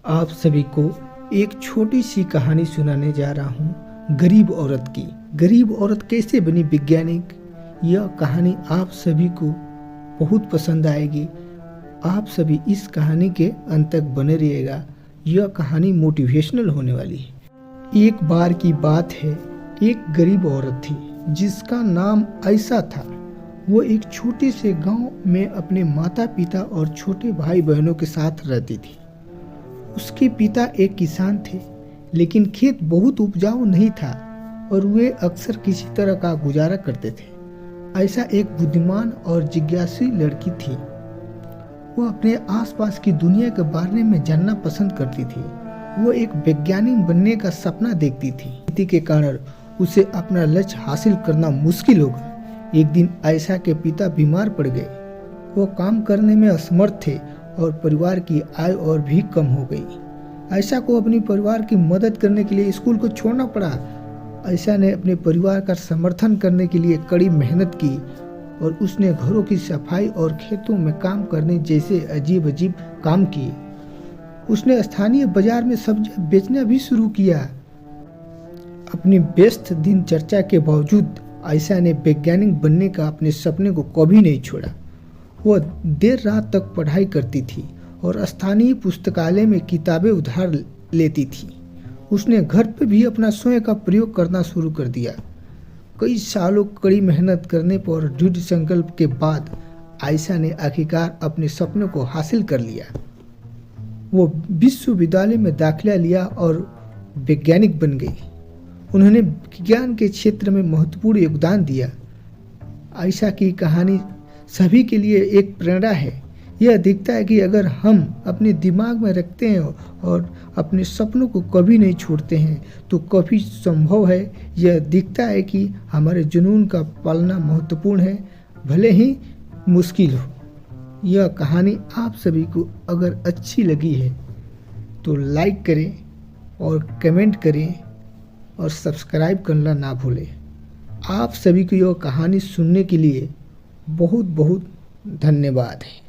आप सभी को एक छोटी सी कहानी सुनाने जा रहा हूँ गरीब औरत की। गरीब औरत कैसे बनी वैज्ञानिक, यह कहानी आप सभी को बहुत पसंद आएगी। आप सभी इस कहानी के अंत तक बने रहिएगा। यह कहानी मोटिवेशनल होने वाली है। एक बार की बात है, एक गरीब औरत थी जिसका नाम आयशा था। वो एक छोटे से गांव में अपने माता पिता और छोटे भाई बहनों के साथ रहती थी। उसके पिता एक किसान थे, लेकिन खेत बहुत उपजाऊ नहीं था और वे अक्सर किसी तरह का गुजारा करते थे। आयशा एक बुद्धिमान और जिज्ञासु लड़की थी। वो अपने आसपास की दुनिया के बारे में जानना पसंद करती थी। वो एक वैज्ञानिक बनने का सपना देखती थी। खेती के कारण उसे अपना लक्ष्य हासिल करना मुश्किल होगा। एक दिन आयशा के पिता बीमार पड़ गए। वो काम करने में असमर्थ थे और परिवार की आय और भी कम हो गई। आयशा को अपने परिवार की मदद करने के लिए स्कूल को छोड़ना पड़ा। आयशा ने अपने परिवार का समर्थन करने के लिए कड़ी मेहनत की और उसने घरों की सफाई और खेतों में काम करने जैसे अजीब अजीब काम किए। उसने स्थानीय बाजार में सब्जियां बेचना भी शुरू किया। अपनी व्यस्त दिनचर्या के बावजूद आयशा ने वैज्ञानिक बनने का अपने सपने को कभी नहीं छोड़ा। वह देर रात तक पढ़ाई करती थी और स्थानीय पुस्तकालय में किताबें उधार लेती थी। उसने घर पर भी अपना स्वयं का प्रयोग करना शुरू कर दिया। कई सालों कड़ी मेहनत करने पर दृढ़ संकल्प के बाद आयशा ने आखिरकार अपने सपनों को हासिल कर लिया। वो विश्वविद्यालय में दाखिला लिया और वैज्ञानिक बन गई। उन्होंने विज्ञान के क्षेत्र में महत्वपूर्ण योगदान दिया। आयशा की कहानी सभी के लिए एक प्रेरणा है। यह दिखता है कि अगर हम अपने दिमाग में रखते हैं और अपने सपनों को कभी नहीं छोड़ते हैं तो कभी संभव है। यह दिखता है कि हमारे जुनून का पालना महत्वपूर्ण है, भले ही मुश्किल हो। यह कहानी आप सभी को अगर अच्छी लगी है तो लाइक करें और कमेंट करें और सब्सक्राइब करना ना भूलें। आप सभी को यह कहानी सुनने के लिए बहुत बहुत धन्यवाद है।